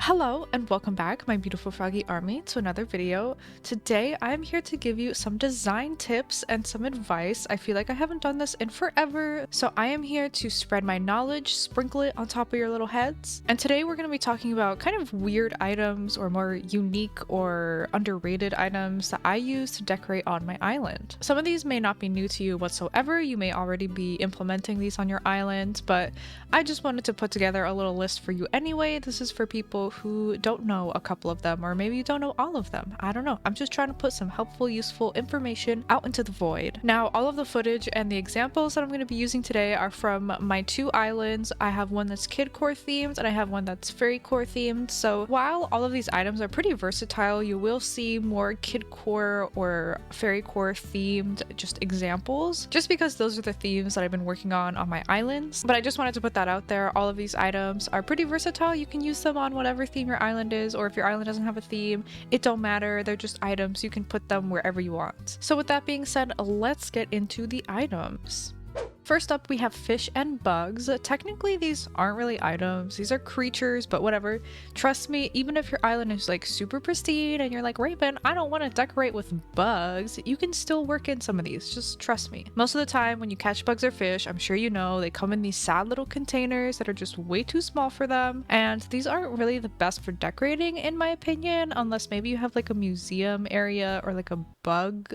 Hello and welcome back, my beautiful froggy army, to another video. Today I'm here to give you some design tips and some advice. I feel like I haven't done this in forever, so I am here to spread my knowledge, sprinkle it on top of your little heads. And today we're going to be talking about kind of weird items or more unique or underrated items that I use to decorate on my island. Some of these may not be new to you whatsoever. You may already be implementing these on your island, but I just wanted to put together a little list for you anyway. This is for people who don't know a couple of them, or maybe you don't know all of them. I don't know. I'm just trying to put some helpful, useful information out into the void. Now, all of the footage and the examples that I'm going to be using today are from my two islands. I have one that's kid core themed and I have one that's fairy core themed. So while all of these items are pretty versatile, you will see more kid core or fairy core themed just examples, just because those are the themes that I've been working on my islands. But I just wanted to put that out there. All of these items are pretty versatile. You can use them on whatever theme your island is, or if your island doesn't have a theme, it don't matter. They're just items. You can put them wherever you want. So with that being said, let's get into the items. First up, we have fish and bugs. Technically, these aren't really items. These are creatures, but whatever. Trust me, even if your island is like super pristine and you're like, Raven, I don't want to decorate with bugs, you can still work in some of these. Just trust me. Most of the time when you catch bugs or fish, I'm sure you know, they come in these sad little containers that are just way too small for them. And these aren't really the best for decorating, in my opinion, unless maybe you have like a museum area or like a bug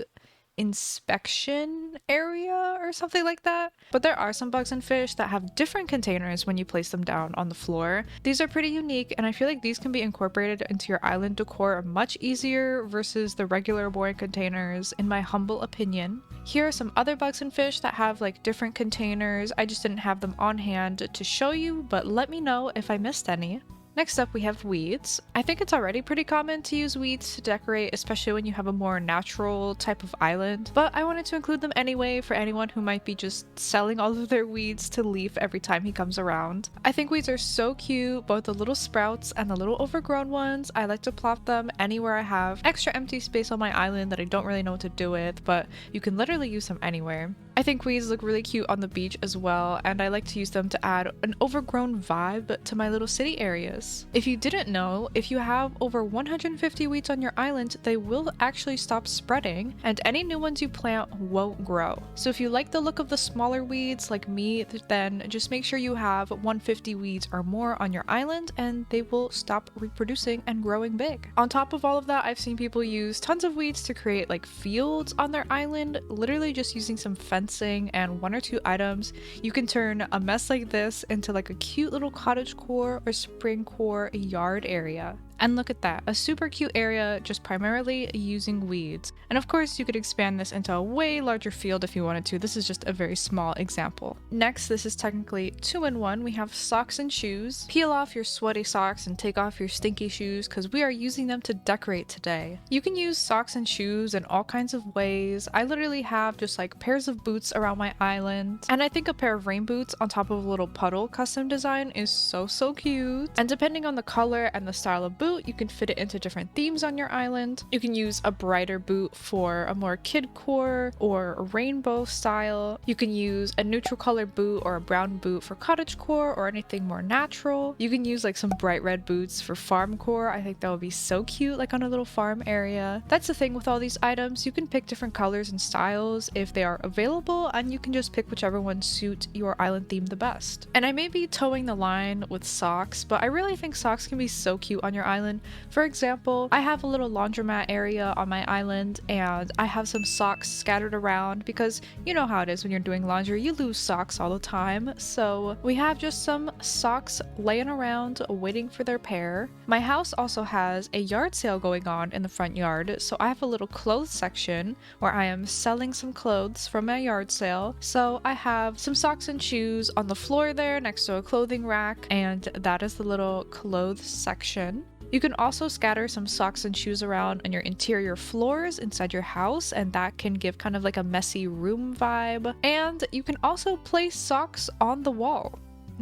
inspection area or something like that. But there are some bugs and fish that have different containers when you place them down on the floor. These are pretty unique, and I feel like these can be incorporated into your island decor much easier versus the regular boring containers, in my humble opinion. Here are some other bugs and fish that have like different containers. I just didn't have them on hand to show you, but let me know if I missed any. Next up, we have weeds. I think it's already pretty common to use weeds to decorate, especially when you have a more natural type of island, but I wanted to include them anyway for anyone who might be just selling all of their weeds to Leaf every time he comes around. I think weeds are so cute, both the little sprouts and the little overgrown ones. I like to plop them anywhere I have extra empty space on my island that I don't really know what to do with, but you can literally use them anywhere. I think weeds look really cute on the beach as well, and I like to use them to add an overgrown vibe to my little city areas. If you didn't know, if you have over 150 weeds on your island, they will actually stop spreading, and any new ones you plant won't grow. So if you like the look of the smaller weeds like me, then just make sure you have 150 weeds or more on your island, and they will stop reproducing and growing big. On top of all of that, I've seen people use tons of weeds to create like fields on their island, literally just using some fencing and one or two items. You can turn a mess like this into like a cute little cottage core or spring core yard area. And look at that, a super cute area just primarily using weeds. And of course you could expand this into a way larger field if you wanted to. This is just a very small example. Next, this is technically 2-in-1. We have socks and shoes. Peel off your sweaty socks and take off your stinky shoes because we are using them to decorate today. You can use socks and shoes in all kinds of ways. I literally have just like pairs of boots around my island, and I think a pair of rain boots on top of a little puddle custom design is so cute. And depending on the color and the style of boot, you can fit it into different themes on your island. You can use a brighter boot for a more kid core or a rainbow style. You can use a neutral color boot or a brown boot for cottage core or anything more natural. You can use like some bright red boots for farm core. I think that would be so cute, like on a little farm area. That's the thing with all these items. You can pick different colors and styles if they are available, and you can just pick whichever one suit your island theme the best. And I may be towing the line with socks, but I really think socks can be so cute on your island. For example, I have a little laundromat area on my island, and I have some socks scattered around because you know how it is when you're doing laundry, you lose socks all the time. So we have just some socks laying around waiting for their pair. My house also has a yard sale going on in the front yard, so I have a little clothes section where I am selling some clothes from my yard sale. So I have some socks and shoes on the floor there next to a clothing rack, and that is the little clothes section. You can also scatter some socks and shoes around on your interior floors inside your house, and that can give kind of like a messy room vibe. And you can also place socks on the wall.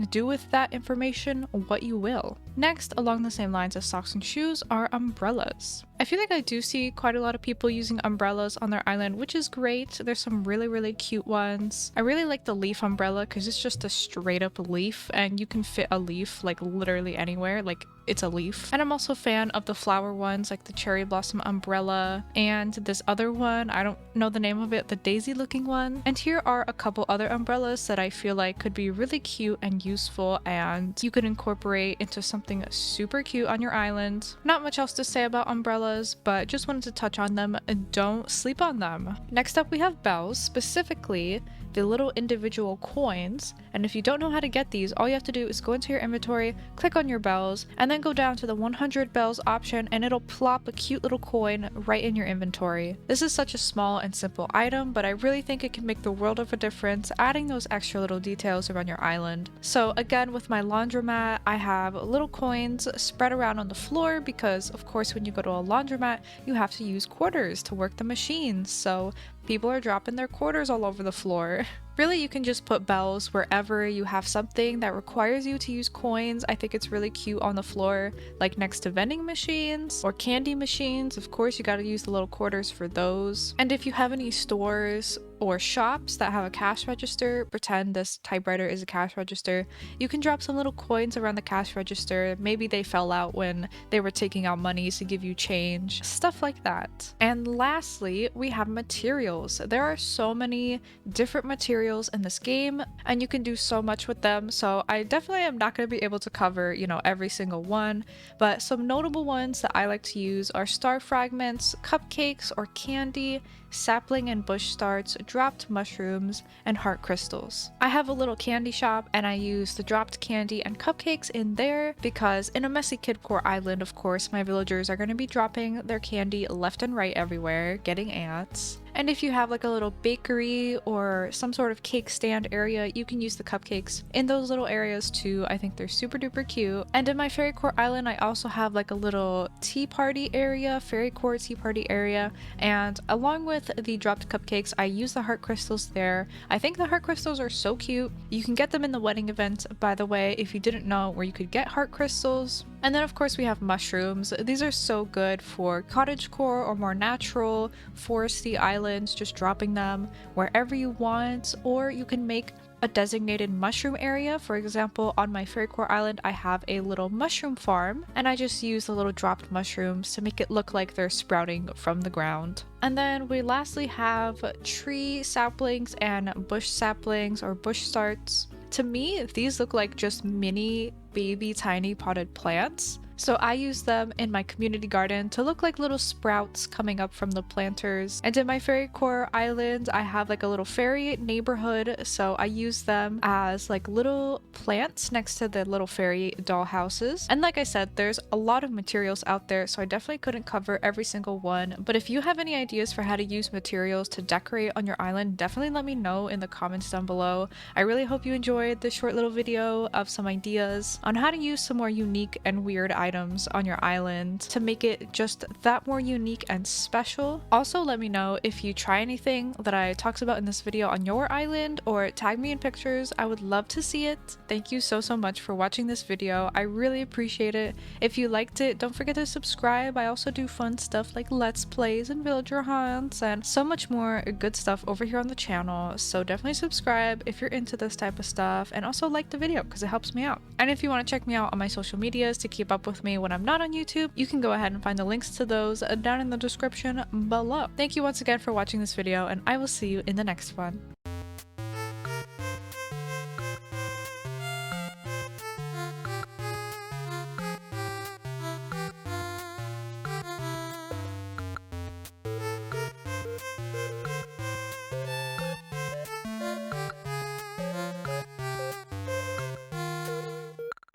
Do with that information what you will. Next, along the same lines as socks and shoes, are umbrellas. I feel like I do see quite a lot of people using umbrellas on their island, which is great. There's some really cute ones. I really like the leaf umbrella because it's just a straight up leaf and you can fit a leaf like literally anywhere, like it's a leaf. And I'm also a fan of the flower ones like the cherry blossom umbrella and this other one, I don't know the name of it, the daisy looking one. And here are a couple other umbrellas that I feel like could be really cute and useful and you could incorporate into something super cute on your island. Not much else to say about umbrellas, but just wanted to touch on them and don't sleep on them. Next up we have bells, specifically the little individual coins, and if you don't know how to get these, all you have to do is go into your inventory, click on your bells, and then go down to the 100 bells option and it'll plop a cute little coin right in your inventory. This is such a small and simple item, but I really think it can make the world of a difference adding those extra little details around your island. So again, with my laundromat, I have little coins spread around on the floor because of course when you go to a laundromat, you have to use quarters to work the machines, so people are dropping their quarters all over the floor. Really, you can just put bells wherever you have something that requires you to use coins. I think it's really cute on the floor, like next to vending machines or candy machines. Of course, you gotta use the little quarters for those. And if you have any stores or shops that have a cash register, pretend this typewriter is a cash register, you can drop some little coins around the cash register. Maybe they fell out when they were taking out money to give you change, stuff like that. And lastly, we have materials. There are so many different materials in this game and you can do so much with them, so I definitely am not going to be able to cover, you know, every single one, but some notable ones that I like to use are star fragments, cupcakes or candy, sapling and bush starts, dropped mushrooms, and heart crystals. I have a little candy shop and I use the dropped candy and cupcakes in there because in a messy kidcore island, of course, my villagers are going to be dropping their candy left and right everywhere, getting ants. And if you have like a little bakery or some sort of cake stand area, you can use the cupcakes in those little areas too. I think they're super duper cute. And in my Fairy Court Island, I also have like a little tea party area, Fairy Court tea party area. And along with the dropped cupcakes, I use the heart crystals there. I think the heart crystals are so cute. You can get them in the wedding event, by the way, if you didn't know where you could get heart crystals. And then of course we have mushrooms. These are so good for cottagecore or more natural foresty islands, just dropping them wherever you want, or you can make a designated mushroom area. For example, on my Fairy Court Island, I have a little mushroom farm and I just use the little dropped mushrooms to make it look like they're sprouting from the ground. And then we lastly have tree saplings and bush saplings or bush starts. To me, these look like just mini baby tiny potted plants. So I use them in my community garden to look like little sprouts coming up from the planters. And in my Fairy Core Island, I have like a little fairy neighborhood, so I use them as like little plants next to the little fairy doll houses. And like I said, there's a lot of materials out there, so I definitely couldn't cover every single one. But if you have any ideas for how to use materials to decorate on your island, definitely let me know in the comments down below. I really hope you enjoyed this short little video of some ideas on how to use some more unique and weird items on your island to make it just that more unique and special. Also, let me know if you try anything that I talked about in this video on your island, or tag me in pictures. I would love to see it. Thank you so much for watching this video. I really appreciate it. If you liked it, don't forget to subscribe. I also do fun stuff like let's plays and villager hunts and so much more good stuff over here on the channel, so definitely subscribe if you're into this type of stuff, and also like the video because it helps me out. And if you want to check me out on my social medias to keep up with me when I'm not on YouTube, you can go ahead and find the links to those down in the description below. Thank you once again for watching this video, and I will see you in the next one.